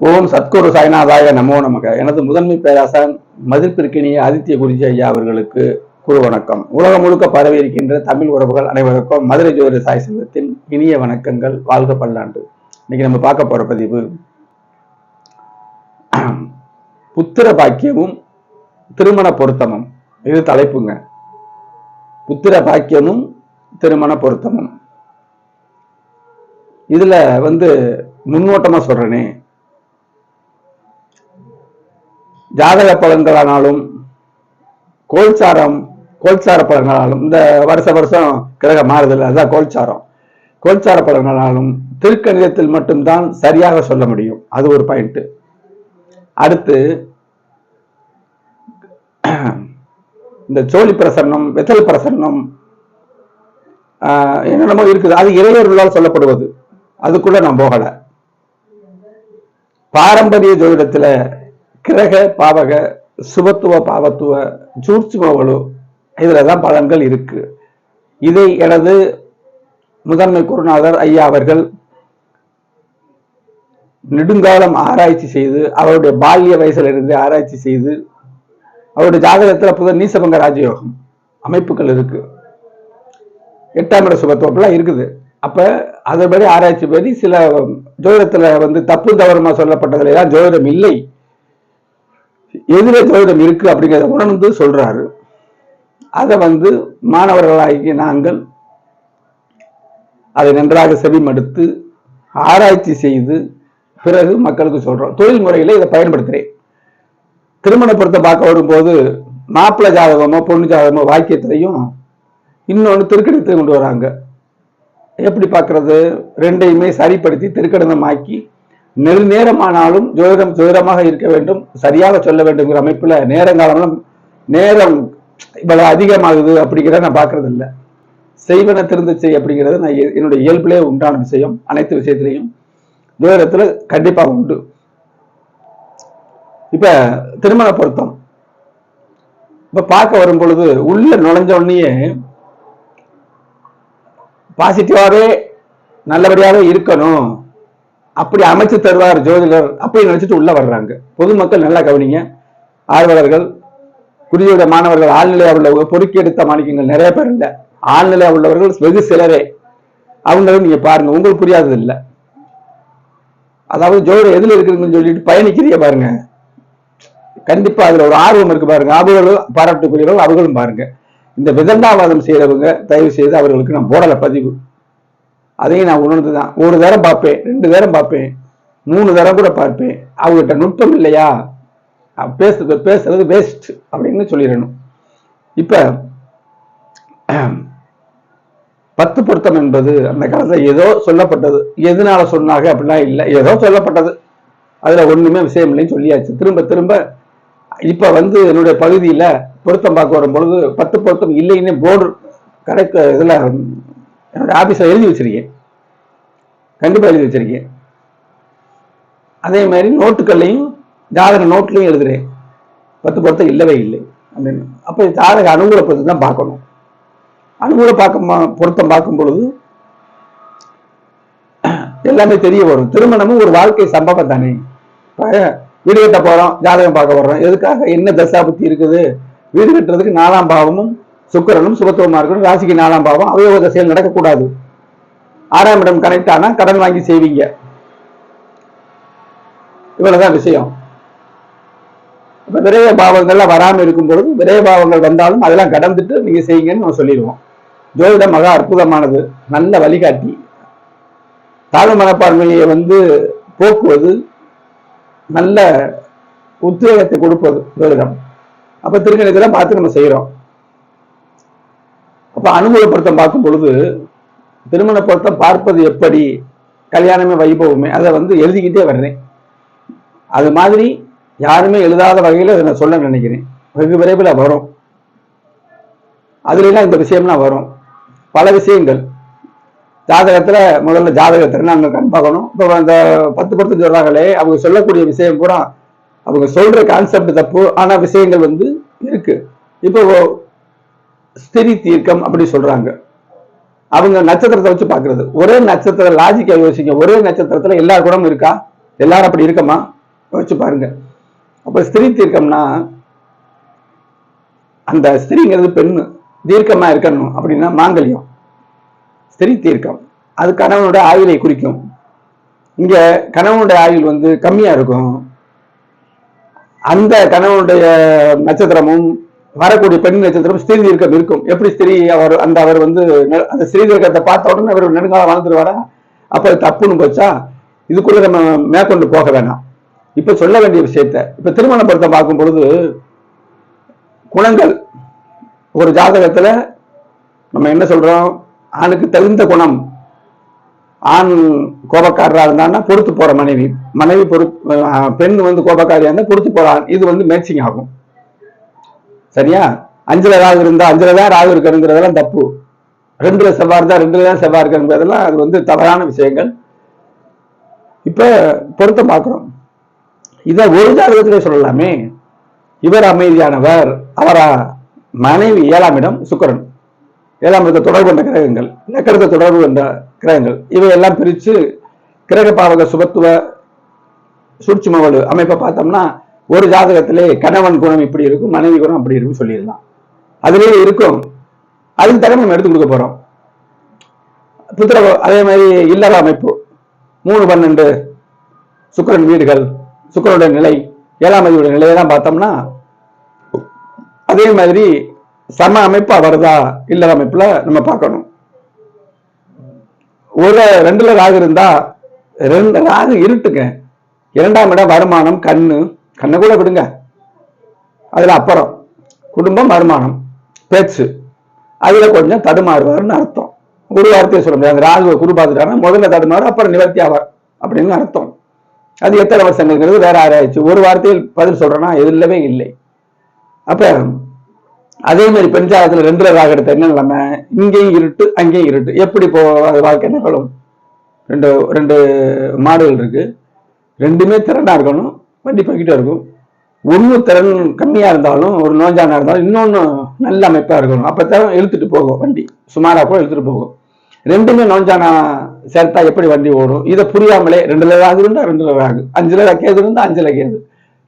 ஓம் சத்குரு சாய்நாதாய நமோ நமக. எனது முதன்மை பேராசான் மதிப்பிற்கினிய ஆதித்ய குருஜி ஐயா அவர்களுக்கு குரு வணக்கம். உலகம் முழுக்க பரவி இருக்கின்ற தமிழ் உறவுகள் அனைவருக்கும் மதுரை ஜோதிட சாய் செல்வத்தின் இனிய வணக்கங்கள். வாழ்க பல்லாண்டு. இன்னைக்கு நம்ம பார்க்க போற பதிவு புத்திர பாக்கியமும் திருமண பொருத்தமும். இது தலைப்புங்க. புத்திர பாக்கியமும் திருமண பொருத்தமும். இதுல முன்னோட்டமா சொல்றேனே, ஜாதக பலன்களானாலும் கோல்சார பலன்களாலும், இந்த வருஷம் கிரக மாறுதல், அதுதான் கோல்சார பலன்களாலும் திருக்கணிதத்தில் மட்டும்தான் சரியாக சொல்ல முடியும். அது ஒரு பாயிண்ட். அடுத்து இந்த சோழி பிரசன்னம், வெத்தல் பிரசன்னம் என்னென்னமோ இருக்குது. அது இறையர்களால் சொல்லப்படுவது. அதுக்குள்ள நான் போகல. பாரம்பரிய ஜோதிடத்துல கிரக பாவக சுபத்துவ பாவத்துவ சூட்சுமவலு இதுலதான் பலன்கள் இருக்கு. இதை எனது முதன்மை குருநாதர் ஐயா அவர்கள் நெடுங்காலம் ஆராய்ச்சி செய்து, அவருடைய பால்ய வயசுல இருந்து ஆராய்ச்சி செய்து, அவருடைய ஜாதகத்துல புதன் நீசபங்க ராஜயோகம் அமைப்புகள் இருக்கு, 8ஆம் இட சுபத்துவம் இருக்குது. அப்ப அதன்படி ஆராய்ச்சி படி சில ஜோதிடத்துல தப்பு தவறுமா சொல்லப்பட்டதுல எல்லாம் ஜோதிடம் இல்லை, எதிரே ஜோதிடம் இருக்கு அப்படிங்கிறத உணர்ந்து சொல்றாரு. அதை மாணவர்களாகி நாங்கள் அதை நன்றாக செவிமடுத்து ஆராய்ச்சி செய்து பிறகு மக்களுக்கு சொல்றோம். தொழில் முறையில இதை பயன்படுத்துறேன். திருமண பொருத்தம் பார்க்க வரும்போது மாப்பிள்ளை ஜாதகமோ பொண்ணு ஜாதகமோ வாக்கியத்திலையும் இன்னொன்று திருக்கணிதத்தை கொண்டு வராங்க. எப்படி பார்க்கறது? ரெண்டையுமே சரிப்படுத்தி திருக்கணிதமாக்கி நெருநேரமானாலும் ஜோதிடமாக இருக்க வேண்டும், சரியாக சொல்ல வேண்டும்ங்கிற அமைப்புல நேரம் இவ்வளவு அதிகமாகுது அப்படிங்கிறத நான் பார்க்கறது இல்லை. செய்வன திருந்து செய் அப்படிங்கிறது நான் என்னுடைய இயல்பிலே உண்டான விஷயம். அனைத்து விஷயத்திலையும் ஜோதிடத்துல கண்டிப்பாக உண்டு. இப்ப திருமண பொருத்தம் இப்ப பார்க்க வரும் பொழுது உள்ள நுழைஞ்ச உடனேயே பாசிட்டிவாவே நல்லபடியாவே இருக்கணும், அப்படி அமைச்சு தருவார் ஜோதிடர் அப்படி நினைச்சிட்டு உள்ள வர்றாங்க. பொதுமக்கள் நல்லா கவனிங்க. ஆர்வலர்கள், குருஜோட மாணவர்கள், ஆழ்நிலையா உள்ளவங்க, பொறுக்கி எடுத்த மாணிக்கங்கள் நிறைய பேர் இல்லை. ஆழ்நிலையா உள்ளவர்கள் வெகு சிலரே. அவங்களும் நீங்க பாருங்க, உங்களுக்கு புரியாதது இல்லை. அதாவது ஜோதிடம் எதுல இருக்குதுன்னு சொல்லிட்டு பயணிக்கிறீங்க பாருங்க. கண்டிப்பா அதுல ஒரு ஆர்வம் இருக்கு பாருங்க. அவர்களும் பாராட்டுக்குரியவர்கள், அவர்களும் பாருங்க. இந்த விதண்டாவாதம் செய்யறவங்க தயவு செய்து அவர்களுக்கு நான் போடல பதிவு. அதையும் நான் உணர்ந்துதான் ஒரு தரம் பார்ப்பேன், 2 தரம் பார்ப்பேன், 3 தரம் கூட பார்ப்பேன். அவங்ககிட்ட நுட்பம் இல்லையா, பேசுறது வேஸ்ட் அப்படின்னு சொல்லிடணும். இப்ப 10 பொருத்தம் என்பது அந்த காலத்துல ஏதோ சொல்லப்பட்டது. எதனால சொன்னாங்க அப்படின்னா இல்லை, ஏதோ சொல்லப்பட்டது. அதுல ஒண்ணுமே விஷயம் இல்லைன்னு சொல்லியாச்சு. திரும்ப திரும்ப இப்ப என்னுடைய பகுதியில பொருத்தம் பார்க்க வரும் பொழுது 10 பொருத்தம் இல்லைன்னு போர்டு கரெக்ட் இதுல என்னோட ஆபீஸ்ல எழுதி வச்சிருக்கேன். கண்டிப்பா எழுதி வச்சிருக்கேன். அதே மாதிரி நோட்டுகள்லையும் ஜாதக நோட்லையும் எழுதுறேன் 10 பொருத்தம் இல்லவே இல்லை அப்படின்னு. அப்ப ஜாதக அனுகூல பொருத்தம் தான் பார்க்கணும். அனுகூல பொருத்தம் பார்க்கும் பொழுது எல்லாமே தெரிய வரும். திருமணமும் ஒரு வாழ்க்கை சம்பவம் தானே. வீடு கட்ட போறோம், ஜாதகம் பார்க்க வர்றோம். எதுக்காக? என்ன தசா புத்தி இருக்குது? வீடு கட்டுறதுக்கு 4ஆம் பாவமும் சுக்கிரனும் சுபத்துவமா இருக்கணும். ராசிக்கு 4ஆம் பாவம் அவயோக தசையில் நடக்கக்கூடாது. 6ஆம் இடம் கனெக்ட் ஆனா கடன் வாங்கி செய்வீங்க. இவ்வளவுதான் விஷயம். இப்ப விரைய பாவங்கள்லாம் வராம இருக்கும் பொழுது விரைய பாவங்கள் வந்தாலும் அதெல்லாம் கடந்துட்டு நீங்க செய்யுங்கன்னு நம்ம சொல்லிடுவோம். ஜோதிடம் மகா அற்புதமானது. நல்ல வழிகாட்டி, தாழ்வு மனப்பான்மையை போக்குவது, நல்ல உத்வேகத்தை கொடுப்பது ஜோதிடம். அப்ப திருக்கணிதெல்லாம் பார்த்து நம்ம செய்யறோம். அப்ப அனுகூல பொருத்தம் பார்க்கும் பொழுது திருமண பொருத்தம் பார்ப்பது எப்படி, கல்யாணமே வைபவமே, அதை எழுதிக்கிட்டே வர்றேன். அது மாதிரி யாருமே எழுதாத வகையில அதை நான் சொல்ல நினைக்கிறேன். வெகு விரைவில் வரும். அதுல எல்லாம் இந்த விஷயம்லாம் வரும். பல விஷயங்கள் ஜாதகத்துல முதல்ல ஜாதகத்துல நாங்க கண் பார்க்கணும். இப்போ அந்த 10 பொருத்தம் சொல்றாங்களே, அவங்க சொல்லக்கூடிய விஷயம் பூரா அவங்க சொல்ற கான்செப்ட் தப்பு. ஆனா விஷயங்கள் இருக்கு. இப்போ ஸ்திரி தீர்க்கம் அப்படி சொல்றாங்க. அவங்க நட்சத்திரத்தை வச்சு பாக்குறது. ஒரே நட்சத்திர லாஜிக்கா யோசிங்க, ஒரே நட்சத்திரத்துல எல்லா குணமும் இருக்கா? எல்லாரும் அப்படி இருக்கமா? வச்சு பாருங்க. அப்ப ஸ்திரீ தீர்க்கம்னா அந்த ஸ்திரீங்கிறது பெண்ணு, தீர்க்கமா இருக்கணும் அப்படின்னா மாங்கல்யம். ஸ்திரீ தீர்க்கம் அது கணவனோட ஆயுளை குறிக்கும். இங்க கணவனுடைய ஆயுள் வந்து கம்மியா இருக்கும். அந்த கணவனுடைய நட்சத்திரமும் வரக்கூடிய பெண் நட்சத்திரம் ஸ்திரீ தீர்க்கம் இருக்கும். எப்படி ஸ்திரீ அவர் வந்து அந்த ஸ்திரீ தீர்க்கத்தை பார்த்த உடனே அவர் நெடுங்காலம் வாழ்ந்துருவாரா? அப்ப தப்புன்னு போச்சா? இதுக்குள்ள நம்ம மேற்கொண்டு போக வேணாம். இப்ப சொல்ல வேண்டிய விஷயத்த இப்ப திருமண பொருத்தம் பார்க்கும் பொழுது குணங்கள் ஒரு ஜாதகத்துல நம்ம என்ன சொல்றோம்? ஆணுக்கு தகுந்த குணம், ஆண் கோபக்காரரா இருந்தான்னா பொறுத்து போற மனைவி, மனைவி பெண் வந்து கோபக்காரியா இருந்தா பொறுத்து போறான். இது வந்து மேட்சிங் ஆகும். சரியா? 5ல ராகு இருந்தா 5ல தான் ராகு இருக்கணுங்கிறதெல்லாம் தப்பு. 2ல செவ்வாய் இருந்தா 2ல தான் செவ்வாய் இருக்கணுங்கிறதெல்லாம் அது வந்து தவறான விஷயங்கள். இப்ப பொருத்தம் பார்க்கிறோம். இத ஒரு ஜாதகத்திலே சொல்லலாமே. இவர் அமைதியானவர், அவரா மனைவி 7ஆம் இடம் சுக்கிரன், 7ஆம் இடத்தை தொடர்பு கொண்ட கிரகங்கள், லக்கணத்தை தொடர்பு கொண்ட கிரகங்கள், இவையெல்லாம் பிரிச்சு கிரக பாவக சுபத்துவ சூட்சும வலு அமைப்பை பார்த்தோம்னா ஒரு ஜாதகத்திலே கணவன் குணம் இப்படி இருக்கும், மனைவி குணம் அப்படி இருக்கும் சொல்லிடலாம். அதுலேயே இருக்கும். அதுக்கு தகுந்த நம்ம எடுத்து கொடுக்க போறோம். புத்திர அதே மாதிரி இல்லற அமைப்பு 3-12 சுக்கிரன் வீடுகள், சுக்கிரனுடைய நிலை, 7ஆம் அதிபதியுடைய நிலையெல்லாம் பார்த்தோம்னா அதே மாதிரி சம அமைப்பு அவர்தா இல்லற அமைப்புல நம்ம பார்க்கணும். ஒரு 2ல ராகு இருந்தா 2 ராகு இருட்டுங்க. 2ஆம் இடம் வருமானம், கண்ணை கூட விடுங்க, அதுல அப்புறம் குடும்பம், வருமானம், பேச்சு, அதுல கொஞ்சம் தடுமாறுவார்னு அர்த்தம். ஒரு வார்த்தையை சொல்ல முடியாது. ராகுவை குரு பார்த்துட்டாருன்னா முதல்ல தடுமாறு, அப்புறம் நிவர்த்தி ஆவார் அப்படின்னு அர்த்தம். அது எத்தனை வருஷங்கிறது வேற ஆராய்ச்சி. ஒரு வார்த்தையில் பதில் சொல்றேன்னா இல்லவே இல்லை. அப்ப அதே மாதிரி பெண்ஜாதகத்துல 2ல ராகு எடுத்த என்ன நிலைமை? இங்கேயும் இருட்டு, அங்கேயும் இருட்டு. எப்படி வாழ்க்கை நிகழும்? ரெண்டு மாடுகள் இருக்கு, 2மே திறனா இருக்கணும், வண்டி போய்கிட்டே இருக்கும். ஒண்ணு திறன் கம்மியா இருந்தாலும், ஒரு நோஞ்சானா இருந்தாலும் இன்னொன்னு நல்ல அமைப்பா இருக்கணும். அப்பதான் இழுத்துட்டு போகும் வண்டி, சுமாரா கூட இழுத்துட்டு போகும். 2மே நோஞ்சானா சேர்த்தா எப்படி வண்டி ஓடும்? இதை புரியாமலே 2ல ராகு இருந்தா 2ல ராகு, 5ல கேது இருந்தா 5ல கேது,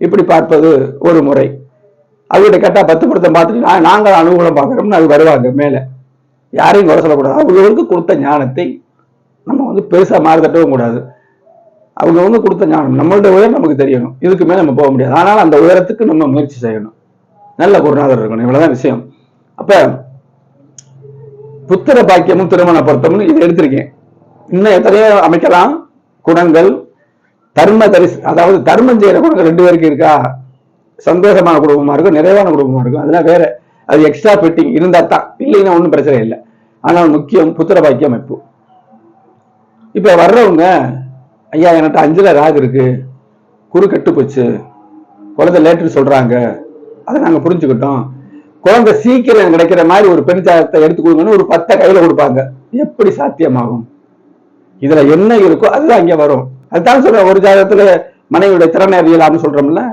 இப்படி பார்ப்பது ஒரு முறை. அவர்கிட்ட கேட்டா 10 பொருத்தம் பார்த்துட்டு நாங்கள் அனுகூலம் பார்க்கறோம்னு அது வருவாங்க மேல. யாரையும் குறை சொல்லக்கூடாது. அவங்களுக்கு கொடுத்த ஞானத்தை நம்ம வந்து பெருசா மாறுதட்டவும் கூடாது. அவங்க கொடுத்த ஞானம், நம்மளுடைய உயரம் நமக்கு தெரியணும். இதுக்கு மேல நம்ம போக முடியாது. ஆனால் அந்த உயரத்துக்கு நம்ம முயற்சி செய்யணும். நல்ல குருநாதர் இருக்கணும். இவ்வளவுதான் விஷயம். அப்ப புத்திர பாக்கியமும் திருமண பொருத்தமும் இதை எடுத்திருக்கேன். இன்னும் எத்தனையோ அமைக்கலாம். குணங்கள், அதாவது தர்மம் செய்யற குணங்கள் 2 பேருக்கு இருக்கா? சந்தோஷமான குடும்பமா இருக்கும், நிறைவான குடும்பமா இருக்கும். அதெல்லாம் வேற, அது எக்ஸ்ட்ரா ஃபிட்டிங் இருந்தா தான், இல்லைன்னா ஒன்றும் பிரச்சனை இல்லை. ஆனால் முக்கியம் புத்திர பாக்கிய அமைப்பு. இப்ப வர்றவங்க, ஐயா என்கிட்ட 5ல ராகு இருக்கு, குரு கெட்டு போச்சு, குழந்தை லேட்டு சொல்றாங்க, அதை நாங்க புரிஞ்சுக்கிட்டோம், குழந்தை சீக்கிரம் கிடைக்கிற மாதிரி ஒரு பெண் ஜாதகத்தை எடுத்து கொடுங்கன்னு ஒரு 10 கையில கொடுப்பாங்க. எப்படி சாத்தியமாகும்? இதுல என்ன இருக்கோ அதுதான் இங்க வரும். அதுதான் சொல்றேன், ஒரு ஜாதகத்துல மனைவியுடைய திறனை அறியலாம்னு சொல்றோம்ல,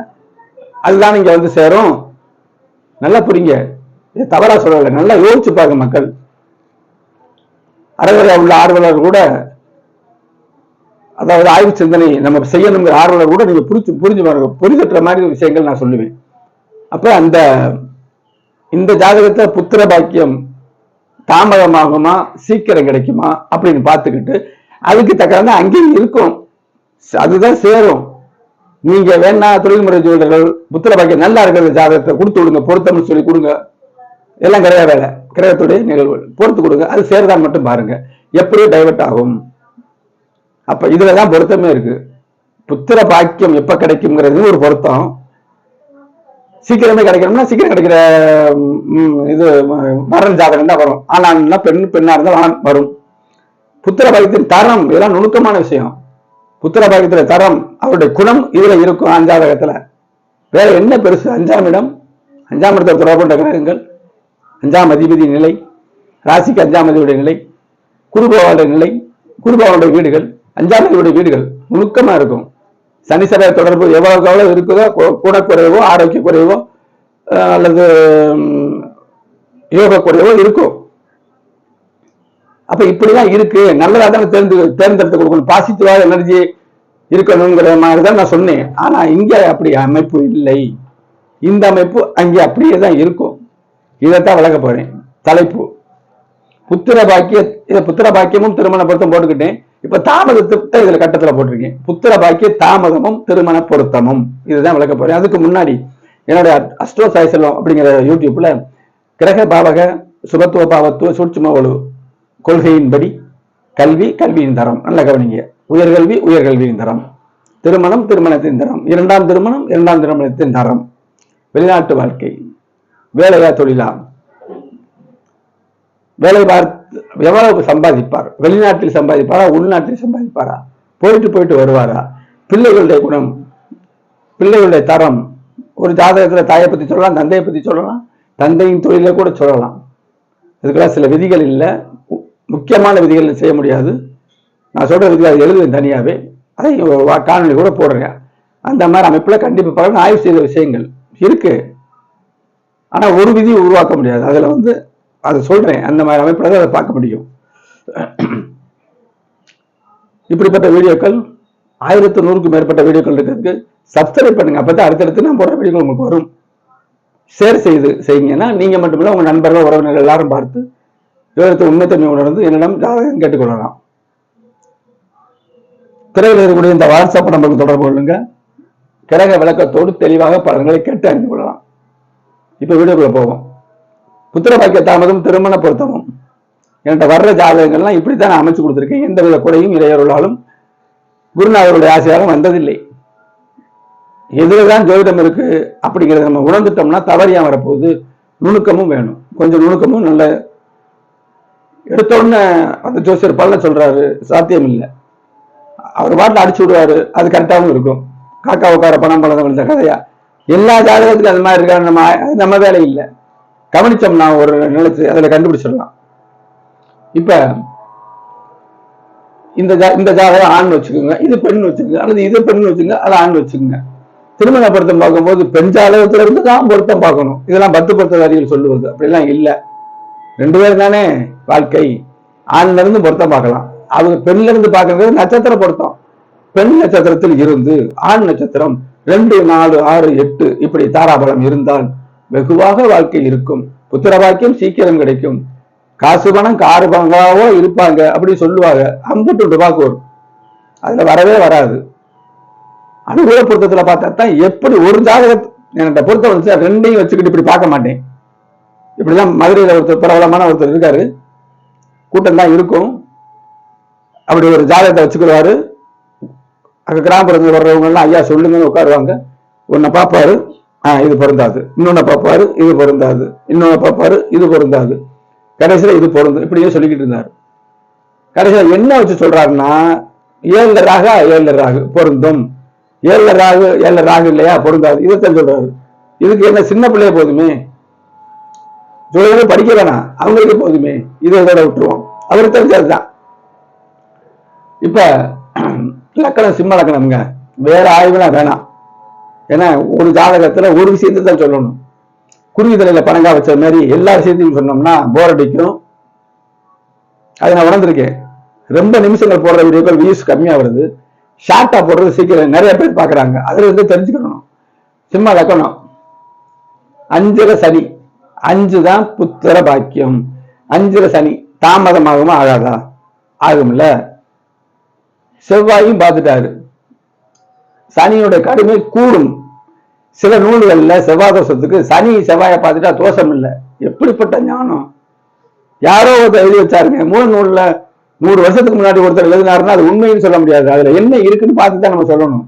அதுதான் இங்க வந்து சேரும். நல்லா புரிங்க, தவறா சொல்லல, நல்லா யோசிச்சு பாருங்க மக்கள். அறகுறையா உள்ள ஆர்வலர் கூட, அதாவது ஆய்வு சிந்தனை நம்ம செய்யணுங்கிற ஆர்வலர் கூட நீங்க புரிஞ்சு பாருங்க, புரிதற்ற மாதிரி விஷயங்கள் நான் சொல்லுவேன். அப்ப இந்த ஜாதகத்தை புத்திர பாக்கியம் தாமதமாகுமா சீக்கிரம் கிடைக்குமா அப்படின்னு பார்த்துக்கிட்டு அதுக்கு தக்க அங்கேயும் இருக்கும், அதுதான் சேரும். நீங்க வேணா தொழில்முறை ஜோதிடர்கள் புத்திர பாக்கியம் நல்லா இருக்கிற ஜாதகத்தை கொடுத்து விடுங்க, பொருத்தம்னு சொல்லி கொடுங்க, எல்லாம் கிடையாது வேலை, கிரகத்துடைய நிகழ்வு பொறுத்து கொடுங்க, அது சேருதான் மட்டும் பாருங்க, எப்படியும் டைவர்ட் ஆகும். அப்ப இதுலதான் பொருத்தமே இருக்கு. புத்திர பாக்கியம் எப்ப கிடைக்கும்ங்கிறது ஒரு பொருத்தம். சீக்கிரமே கிடைக்கணும்னா சீக்கிரம் கிடைக்கிற இது வரன் ஜாதகம் தான் வரும். ஆனா பெண்ணா இருந்தால் வரும். புத்திர பாக்கியத்தின் தரம், இதெல்லாம் நுணுக்கமான விஷயம். புத்திர பாக்கியத்துல தரம், அவருடைய குணம் இதுல இருக்கும். 5ஆம் ஜாதகத்துல வேற என்ன பெருசு? 5ஆம் இடம், 5ஆம் இடத்தை தொடர்பு கொண்ட கிரகங்கள், 5ஆம் அதிபதி நிலை, ராசிக்கு 5ஆம் அதிபதியுடைய நிலை, குருபவானுடைய நிலை, குருபவானுடைய வீடுகள், 5ஆம் அதிபதியுடைய வீடுகள் நுணுக்கமா இருக்கும். சனி செவ்வாய் தொடர்பு எவ்வளவு இருக்குதோ, குணக்குறைவோ ஆரோக்கிய குறைவோ அல்லது யோக குறைவோ இருக்கும். அப்ப இப்படிதான் இருக்கு, நல்லதா தானே தேர்ந்தெடுத்து கொடுக்கணும், பாசிட்டிவாக எனர்ஜி இருக்கணுங்கிற மாதிரி தான் நான் சொன்னேன். ஆனா இங்க அப்படி அமைப்பு இல்லை. இந்த அமைப்பு அங்கே அப்படியே தான் இருக்கும். இதைத்தான் விளக்க போறேன். தலைப்பு புத்திர பாக்கிய, இதை புத்திர பாக்கியமும் திருமண பொருத்தம் போட்டுக்கிட்டேன். இப்ப தாமதத்தை இதுல கட்டத்துல போட்டிருக்கேன். புத்திர பாக்கிய தாமதமும் திருமண பொருத்தமும், இதுதான் விளக்க போறேன். அதுக்கு முன்னாடி என்னுடைய அஸ்ட்ரோ சாய் செல்வம் அப்படிங்கிற யூடியூப்ல கிரக பாவக சுபத்துவ பாவத்துவ சூட்சும வலு கொள்கையின்படி கல்வி கல்வியின் தரம், நல்ல கவனிங்க. உயர்கல்வி உயர்கல்வியின் தரம், திருமணம் திருமணத்தின் தரம், இரண்டாம் திருமணம் இரண்டாம் திருமணத்தின் தரம், வெளிநாட்டு வாழ்க்கை, வேலையா தொழிலா, வேலை பார்த்து எவ்வளவு சம்பாதிப்பார், வெளிநாட்டில் சம்பாதிப்பாரா உள்நாட்டில் சம்பாதிப்பாரா, போயிட்டு போயிட்டு வருவாரா, பிள்ளைகளுடைய குணம், பிள்ளைகளுடைய தரம். ஒரு ஜாதகத்துல தாயை பத்தி சொல்லலாம், தந்தையை பத்தி சொல்லலாம், தந்தையின் தொழிலை கூட சொல்லலாம். இதுக்கெல்லாம் சில விதிகள் இல்லை, முக்கியமான விதிகள் செய்ய முடியாது. நான் சொல்ற விதிகள் எழுதுவேன் தனியாவே, அதை காணொலி கூட போடுறேன். அந்த மாதிரி அமைப்புல கண்டிப்பா பார்க்கணும். ஆய்வு செய்த விஷயங்கள் இருக்கு, ஆனா ஒரு விதியை உருவாக்க முடியாது. அதுல அதை சொல்றேன், அந்த மாதிரி அமைப்புல தான் அதை பார்க்க முடியும். இப்படிப்பட்ட வீடியோக்கள் 1100க்கும் மேற்பட்ட வீடியோக்கள் இருக்கிறதுக்கு சப்ஸ்கிரைப் பண்ணுங்க. அப்பதான் அடுத்தடுத்து நான் போடுற வீடியோக்கள் உங்களுக்கு வரும். ஷேர் செய்யுங்கன்னா நீங்க மட்டுமில்ல உங்க நண்பர்கள் உறவினர்கள் எல்லாரும் பார்த்து விவரத்தை உண்மைத்தன்மை உணர்ந்து என்னிடம் ஜாதகம் கேட்டுக்கொள்ளலாம். திரையில் இருக்கக்கூடிய இந்த வாட்ஸ்அப் நம்பருக்கு தொடர்பு கொள்ளுங்க. கிரக விளக்கத்தோடு தெளிவாக பலன்களை கேட்டு அறிந்து கொள்ளலாம். இப்ப வீடியோக்குள்ள போவோம். புத்திர பாக்கிய தாமதம் திருமண பொருத்தமும் என்கிட்ட வர்ற ஜாதகங்கள்லாம் இப்படித்தான் நான் அமைச்சு கொடுத்துருக்கேன். எந்தவித குறையும் இடையருளாலும் குருநாதருடைய ஆசையாலும் வந்ததில்லை. எதுலதான் ஜோதிடம் இருக்கு அப்படிங்கிறத நம்ம உணர்ந்துட்டோம்னா தவறியா வரப்போகுது. நுணுக்கமும் வேணும், கொஞ்சம் நுணுக்கமும் நல்ல. எடுத்தோடனே அந்த ஜோசியர் பலனை சொல்றாரு, சாத்தியம் இல்லை. அவர் பாட்டில் அடிச்சு விடுவாரு, அது கரெக்டாகவும் இருக்கும். காக்கா உட்கார பணம் பழம் விழுந்த கதையா எல்லா ஜாதகத்துக்கும் அது மாதிரி இருக்கா, நம்ம வேலை இல்லை. கவனிச்சோம்னா ஒரு நிலைச்சு அதுல கண்டுபிடிச்சிடலாம். இப்ப இந்த ஜாதகம் ஆண் வச்சுக்கோங்க, இது பெண் வச்சுக்கோங்க, அல்லது இது பெண் வச்சுக்கோங்க, அது ஆண் வச்சுக்கோங்க. திருமண பொருத்தம் பார்க்கும்போது பெண் ஜாதகத்துல இருந்து தான் பொருத்தம் பார்க்கணும். இதெல்லாம் 10 பொருத்ததாரிகள் சொல்லுவது அப்படிலாம் இல்லை. 2 பேர் தானே வாழ்க்கை. ஆண்ல இருந்து பொருத்தம் பார்க்கலாம், அவங்க பெண்ல இருந்து பார்க்கறது நட்சத்திர பொருத்தம். பெண் நட்சத்திரத்தில் இருந்து ஆண் நட்சத்திரம் 2, 4, 6, 8 இப்படி தாராபலம் இருந்தால் வெகுவாக வாழ்க்கை இருக்கும். புத்திர பாக்கியம் சீக்கிரம் கிடைக்கும். காசு பணம் காரு பங்காவோ இருப்பாங்க அப்படி சொல்லுவாங்க. 52 ரூபாய்க்கு வரும், அதுல வரவே வராது. அனுகூல பொருத்தத்துல பார்த்தா தான் எப்படி ஒரு ஜாதகத்தை என்கிட்ட பொருத்தம் வந்துச்சு, 2ஐயும் வச்சுக்கிட்டு இப்படி பார்க்க மாட்டேன். இப்படிதான் மதுரையில ஒருத்தர் பிரபலமான ஒருத்தர் இருக்காரு, கூட்டம் தான் இருக்கும். அப்படி ஒரு ஜாதகத்தை வச்சுக்கிறாரு. அங்க கிராமப்புறத்தில் வர்றவங்க எல்லாம் ஐயா சொல்லுங்கன்னு உட்காருவாங்க. ஒன்ன பார்ப்பாரு, இது பொருந்தாது. இன்னொன்னு பார்ப்பாரு, இது பொருந்தாது. இன்னொன்னு பார்ப்பாரு, இது பொருந்தாது. கடைசியில இது பொருந்தும். இப்படியே சொல்லிக்கிட்டு இருந்தாரு. கடைசியில என்ன வச்சு சொல்றாருன்னா, 7 ராகு 7 ராகு பொருந்தும், 7 ராகு 7 ராகு இல்லையா பொருந்தாது. இதைத்தான் சொல்றாரு. இதுக்கு என்ன சின்ன பிள்ளைய போதுமே, ஜோதிடமே படிக்க வேணாம், அவங்களுக்கு போதுமே, இதை இதோட விட்டுருவோம். அவருக்கு தெரிஞ்சதுதான். இப்ப லக்கணம் சிம்ம லக்கணம்ங்க, வேற ஆய்வுலாம் வேணாம். ஏன்னா ஒரு ஜாதகத்துல ஒரு விஷயத்தை தான் சொல்லணும். குருவி தலையில பணங்கா வச்ச மாதிரி எல்லா விஷயத்தையும் சொன்னோம்னா போர் அடிக்கும். அதை நான் உணர்ந்திருக்கேன். ரொம்ப நிமிஷங்கள் போடுற வீடியோக்கள் வியூஸ் கம்மியா வருது. ஷார்ட்டா போடுறது சீக்கிரம் நிறைய பேர் பாக்குறாங்க. அதுல இருந்து தெரிஞ்சுக்கணும். சிம்ம லக்கணம் 5 சனி, 5 தான் புத்திர பாக்கியம். 5 சனி தாமதமாகுமா ஆகாதா? ஆகும்ல. செவ்வாயும் பார்த்துட்டாரு, சனியோட கடுமை கூடும். சில நூல்கள்ல செவ்வாய் தோஷத்துக்கு சனி செவ்வாயை பார்த்துட்டா தோஷம் இல்லை. எப்படிப்பட்ட ஞானம்! யாரோ ஒருத்தர் எழுதி வச்சாருங்க. மூல நூல்ல 100 வருஷத்துக்கு முன்னாடி ஒருத்தர் எழுதினாருன்னா அது உண்மைன்னு சொல்ல முடியாது. அதுல என்ன இருக்குன்னு பார்த்து தான் நம்ம சொல்லணும்.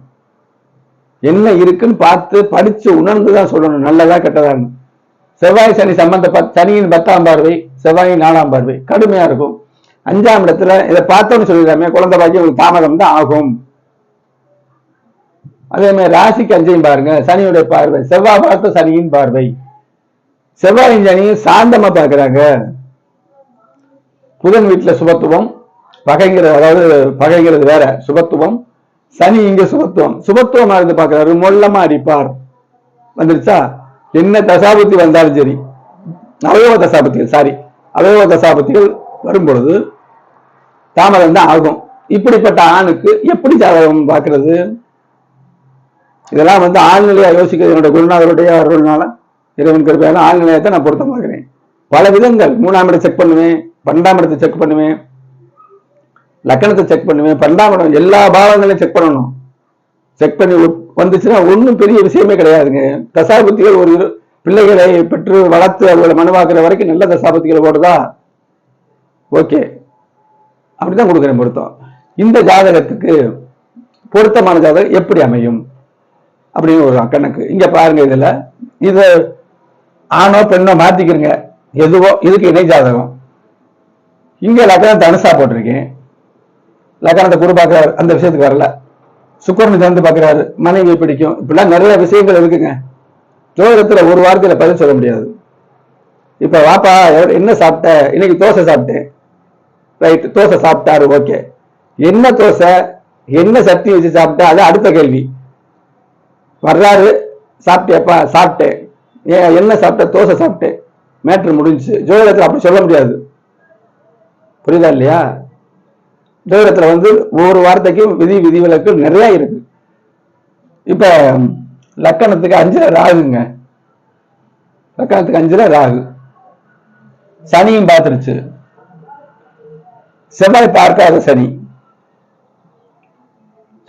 என்ன இருக்குன்னு பார்த்து படிச்சு உணர்ந்துதான் சொல்லணும், நல்லதா கெட்டதான்னு. செவ்வாய் சனி சனியின் 10ஆம் பார்வை, செவ்வாயின் 4ஆம் பார்வை கடுமையா இருக்கும். 5ஆம் இடத்துல இதை பார்த்தோன்னு சொல்லிடாமே, குழந்தை பாக்கியம் தாமதம் தான் ஆகும். அதே மாதிரி ராசிக்கு 5ஐயும் பாருங்க, சனியுடைய பார்வை, செவ்வாய் பார்த்த சனியின் பார்வை. செவ்வாயின் சனியும் சாந்தமா பார்க்கிறாங்க. புதன் வீட்டுல சுபத்துவம், பகைங்கிறது, அதாவது பகைங்கிறது வேற, சுபத்துவம். சனி இங்க சுபத்துவம், சுபத்துவமா இருந்து பார்க்கிறாரு. மொல்லமா அடிப்பார். வந்துருச்சா? என்ன தசாபுத்தி வந்தாலும் சரி, அவயவ தசாபத்திகள் வரும் பொழுது தாமதம் தான் ஆகும். இப்படிப்பட்ட ஆணுக்கு எப்படி ஜாதகம் பார்க்கறது? இதெல்லாம் ஆழ்நிலையா யோசிக்கிறது என்னோட குருநாதருடைய அருள்னால, இறைவன் கிருபையால ஆழ்நிலையத்தை நான் பொருத்தம் பார்க்கிறேன். பல விதங்கள். 3ஆம் இடத்தை செக் பண்ணுவேன், 12ஆம் இடத்தை செக் பண்ணுவேன், லக்கணத்தை செக் பண்ணுவேன், 12ஆம் இடம் எல்லா பாவங்களையும் செக் பண்ணணும். செக் பண்ணி வந்துச்சுன்னா ஒன்றும் பெரிய விஷயமே கிடையாதுங்க. தசாபுத்திகள் ஒரு பிள்ளைகளை பெற்று வளர்த்து அவர்களை மனுவாக்குற வரைக்கும் நல்ல தசாபத்திகளை ஓடுதா, ஓகே, அப்படிதான் கொடுக்குறேன் பொருத்தம். இந்த ஜாதகத்துக்கு பொருத்தமான ஜாதகம் எப்படி அமையும் அப்படின்னு ஒரு கணக்கு இங்க பாருங்க. இதுல இது ஆணோ பெண்ணோ மாத்திக்கிறங்க, எதுவோ இதுக்கு இணை ஜாதகம். இங்க லக்கணத்தை தனுசா போட்டிருக்கேன், லக்கணத்தை குரு பார்க்கிறாரு, அந்த விஷயத்துக்கு வரல. சுக்கிரன் சேர்ந்து பார்க்கிறாரு, மனைவி பிடிக்கும், இப்படிலாம் நிறைய விஷயங்கள் இருக்குங்க. ஜோதிடத்துல ஒரு வாரத்துல பதில் சொல்ல முடியாது. இப்ப வாப்பா என்ன சாப்பிட்ட, இன்னைக்கு தோசை சாப்பிட்டேன், ரைட், தோசை சாப்பிட்டாரு, ஓகே. என்ன தோசை, என்ன சக்தி வச்சு சாப்பிட்டா, அது அடுத்த கேள்வி. வர்றாரு, சாப்பிட்டேப்பா, சாப்பிட்டேன், என்ன சாப்பிட்ட, தோசை சாப்பிட்டேன், மேட்ரு முடிஞ்சு. ஜோதிடத்துல அப்படி சொல்ல முடியாது, புரியுதா இல்லையா? ஜோதிடத்துல ஒவ்வொரு வார்த்தைக்கும் விதிவிலக்கு நிறைய இருக்கு. இப்ப லக்கணத்துக்கு 5ல ராகுங்க, லக்கணத்துக்கு 5ல ராகு, சனியும் பார்த்துருச்சு, செவ்வாய் பார்க்காத சனி,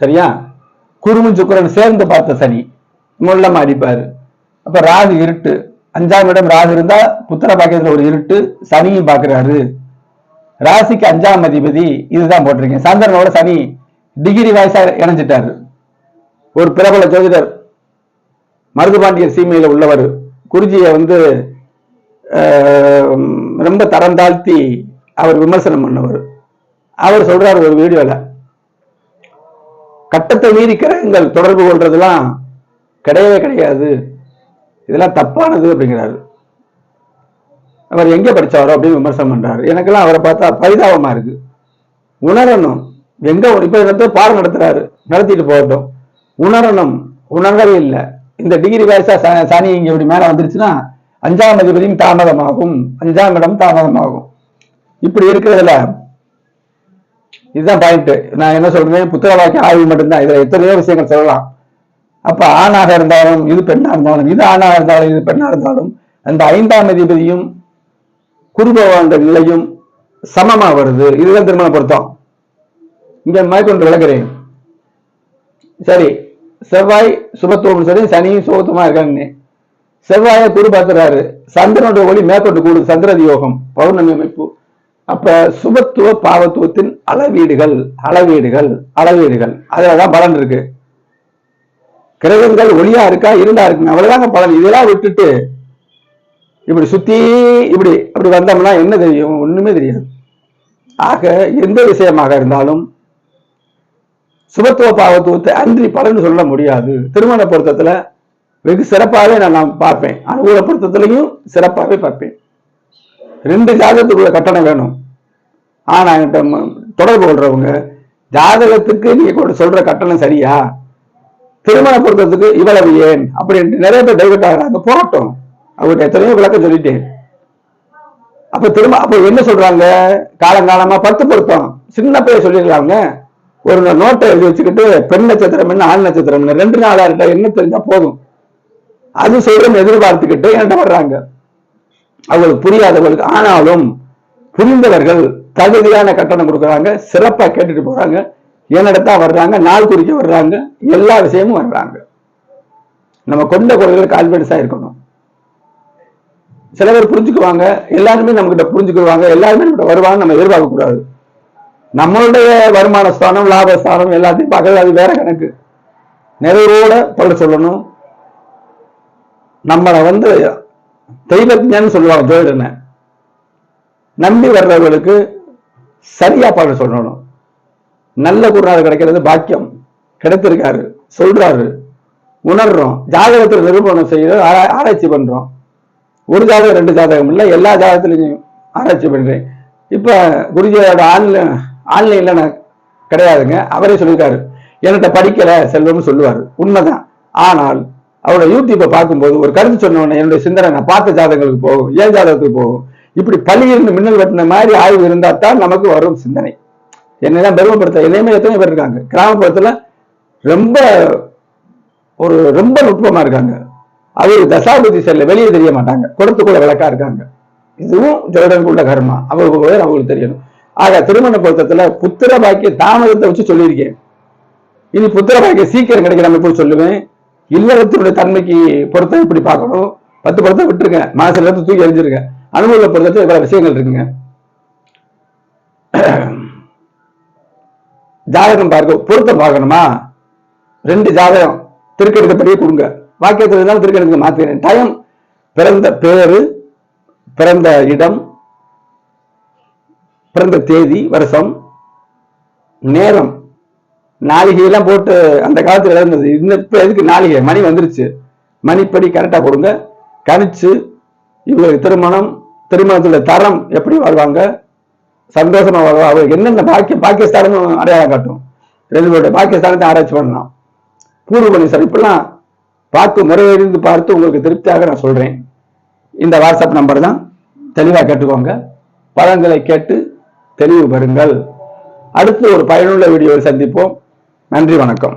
சரியா? குருவும் சுக்கிரன் சேர்ந்து பார்த்த சனி முள்ளமா அடிப்பாரு. அப்ப ராகு இருட்டு, 5ஆம் இடம் ராகு இருந்தா புத்திர பாக்கியத்துல ஒரு இருட்டு, சனியும் பார்க்கிறாரு. ராசிக்கு 5ஆம் அதிபதி இதுதான் போட்டிருக்கேன். சந்திரனோட சனி டிகிரி வாய்ஸா இணைஞ்சிட்டாரு. ஒரு பிரபல ஜோதிடர் மருதுபாண்டியர் சீமையில உள்ளவர் குருஜியை ரொம்ப தரம் தாழ்த்தி அவர் விமர்சனம் பண்ணவர். அவர் சொல்றாரு ஒரு வீடியோல, கட்டத்தை மீறி கிரகங்கள் தொடர்பு கொள்றதுலாம் கிடையவே கிடையாது, இதெல்லாம் தப்பானது அப்படிங்கிறாரு. அவர் எங்க படிச்சவரோ அப்படின்னு விமர்சனம் பண்றாரு. எனக்கெல்லாம் அவரை பார்த்தா பரிதாபமா இருக்கு. உணரணும், எங்க இப்ப பாடம் நடத்துறாரு, நடத்திட்டு போகட்டும். உணரணும், உணரவே இல்லை. இந்த டிகிரி வயசா சனி இங்க இப்படி மேல வந்துருச்சுன்னா 5ஆம் அதிபதியும் தாமதமாகும், 5ஆம் இடம் தாமதமாகும். இப்படி இருக்கிறதுல இதுதான் பாயிண்ட். நான் என்ன சொல்றேன், புத்தக வாக்கிய ஆய்வு மட்டும்தான், இதுல எத்தனையோ விஷயங்கள் சொல்லலாம். அப்ப ஆணாக இருந்தாலும் இது பெண்ணா இருந்தாலும், இது ஆணாக இருந்தாலும் இது பெண்ணா இருந்தாலும், அந்த 5ஆம் அதிபதியும் குருபவாந்த நிலையும் சமமா வருது. இதுதான் திருமண பொருத்தம். இங்க மேற்கொண்டு விளக்குறேன். சரி, செவ்வாய் சுபத்துவம் சரி, சனியும் சுபத்துவமா இருக்காங்க. செவ்வாயை குரு பார்த்துறாரு, சந்திரனுடைய ஒளி மேற்கொண்டு கூடுது, சந்திரதி யோகம், பௌர்ணமி அமைப்பு. அப்ப சுபத்துவ பாவத்துவத்தின் அளவீடுகள் அளவீடுகள் அளவீடுகள் அதுலதான் பலன் இருக்கு. கிரகங்கள் ஒளியா இருக்கா இருண்டா இருக்குங்க, அவ்வளவுதாங்க பலன். இதெல்லாம் விட்டுட்டு இப்படி சுத்தி இப்படி அப்படி வந்தோம்னா என்ன தெரியும்? ஒண்ணுமே தெரியாது. ஆக எந்த விஷயமாக இருந்தாலும் சுபத்துவ பாவத்துவத்தை அன்றி பலன் சொல்ல முடியாது. திருமண பொருத்தத்துல வெகு சிறப்பாகவே நான் பார்ப்பேன், அனுகூல பொருத்தத்திலையும் சிறப்பாகவே பார்ப்பேன். 2 ஜாதகத்துக்குள்ள கட்டணம் வேணும். ஆனா என்கிட்ட தொடர்பு கொள்றவங்க ஜாதகத்துக்கு நீங்க சொல்ற கட்டணம் சரியா, திருமண பொருத்தத்துக்கு இவ்வளவு ஏன் அப்படின்ட்டு நிறைய பேர் டைவர்ட் ஆகிறாங்க. போகட்டும், அவர்கிட்ட எத்தனையோ விளக்கம் சொல்லிட்டேன். அப்ப என்ன சொல்றாங்க, காலங்காலமா 10 பொருத்தம் சின்ன பேர் சொல்லிடலாங்க. ஒரு நோட்டை எழுதி வச்சுக்கிட்டு பெண் நட்சத்திரம் என்ன ஆண் நட்சத்திரம் என்ன 2 நாளா இருக்கா என்ன தெரிஞ்சா போதும், அது சொல்றேன்னு எதிர்பார்த்துக்கிட்டு என்கிட்ட வர்றாங்க. அவங்களுக்கு புரியாதவர்களுக்கு. ஆனாலும் புரிந்தவர்கள் தகுதியான கட்டணம் கொடுக்குறாங்க, சிறப்பா கேட்டுட்டு போறாங்க, என்னிடத்தான் வர்றாங்க, நாள் குறிக்க வர்றாங்க, எல்லா விஷயமும் வர்றாங்க. நம்ம கொண்ட குறைகள் கான்பிடன்ஸா இருக்கணும். சில பேர் புரிஞ்சுக்குவாங்க, எல்லாருமே நம்ம கிட்ட புரிஞ்சுக்குவாங்க, எல்லாருமே நம்ம வருவாங்க, நம்ம எதிர்பார்க்க கூடாது. நம்மளுடைய வருமான ஸ்தானம் லாபஸ்தானம் எல்லாத்தையும் பார்க்கறது அது வேற கணக்கு. நிறைவோட பல சொல்லணும். நம்மளை தெய்வಜ್ಞான்னு சொல்லுவாங்க ஜோதிடனை. நம்பி வர்றவர்களுக்கு சரியா பாட சொல்லணும். நல்ல குருநாதர் கிடைக்கிறது பாக்கியம். கிடைத்திருக்காரு, சொல்றாரு, உணர்றோம். ஜாதகத்தில் நிரூபணம் செய்யறது, ஆராய்ச்சி பண்றோம். ஒரு ஜாதகம் 2 ஜாதகம் இல்லை, எல்லா ஜாதகத்திலையும் ஆராய்ச்சி பண்றேன். இப்ப குருஜியோட ஆன்லைன்ல நான் கிடையாதுங்க. அவரே சொல்லியிருக்காரு, என்கிட்ட படிக்கல செல்வம்னு சொல்லுவாரு, உண்மைதான். ஆனால் அவரோட யூடியூப்பை பார்க்கும்போது ஒரு கருத்து சொன்ன உடனே என்னுடைய சிந்தனை நான் பார்த்த ஜாதகங்களுக்கு போகும், ஏன் ஜாதகத்துக்கு போகும். இப்படி பள்ளியிலிருந்து மின்னல் வெட்டின மாதிரி ஆய்வு இருந்தா தான் நமக்கு வரும் சிந்தனை. என்னதான் பெருமைப்படுத்த என்னையுமே எத்தனை பேர் இருக்காங்க கிராமப்புறத்துல ரொம்ப ரொம்ப நுட்பமா இருக்காங்க. அவரு தசாபதி செல்ல வெளியே தெரிய மாட்டாங்க, குடத்துக்குள்ள விளக்கா இருக்காங்க. இதுவும் ஜோடனுக்குள்ள கர்மா, அவங்களுக்கு தெரியணும். ஆக திருமண பொருத்தத்துல புத்திர பாக்கிய தாமதத்தை வச்சு சொல்லியிருக்கேன். இனி புத்திர பாக்கிய சீக்கிரம் கிடைக்க நம்ம போய் சொல்லுவேன். இல்லறத்தினுடைய தன்மைக்கு பொருத்தம் இப்படி பார்க்கணும். 10 பொருத்தம் விட்டுருங்க, மனசுல இருந்து தூக்கி எரிஞ்சிருங்க. அனுபவ பொருத்தத்துல இவ்வளவு விஷயங்கள் இருக்குங்க. ஜாதகம் பார்க்க பொருத்தம் பார்க்கணுமா? 2 ஜாதகம் திருக்கெடுக்கப்படியே கொடுங்க. வாக்கியத்தில் இருந்தாலும் திருக்கெடுக்க மாத்துகிறேன். டைம், பிறந்த பேரு, பிறந்த இடம், பிறந்த தேதி, வருஷம், நேரம், நாளிகையெல்லாம் போட்டு அந்த காலத்துல இருந்தது. இப்ப எதுக்கு நாளிகை? மணி வந்துருச்சு. மணிப்படி கரெக்டா கொடுங்க. கணிச்சு இவங்களுக்கு திருமணத்துல தரம் எப்படி வாழ்வாங்க, சந்தோஷமா வாழ்வாங்க, அவங்களுக்கு என்னென்ன பாகிஸ்தானும் அடையாளம் காட்டும். 2 பேருடைய பாகிஸ்தானத்தை ஆராய்ச்சி பண்ணலாம். பூர்வ பணி இப்பெல்லாம் பார்த்து முறையிலிருந்து பார்த்து உங்களுக்கு திருப்தியாக நான் சொல்றேன். இந்த வாட்ஸ்அப் நம்பர் தான், தெளிவா கேட்டுக்கோங்க. பலன்களை கேட்டு தெளிவு பெறுங்கள். அடுத்து ஒரு பயனுள்ள வீடியோவை சந்திப்போம். நன்றி, வணக்கம்.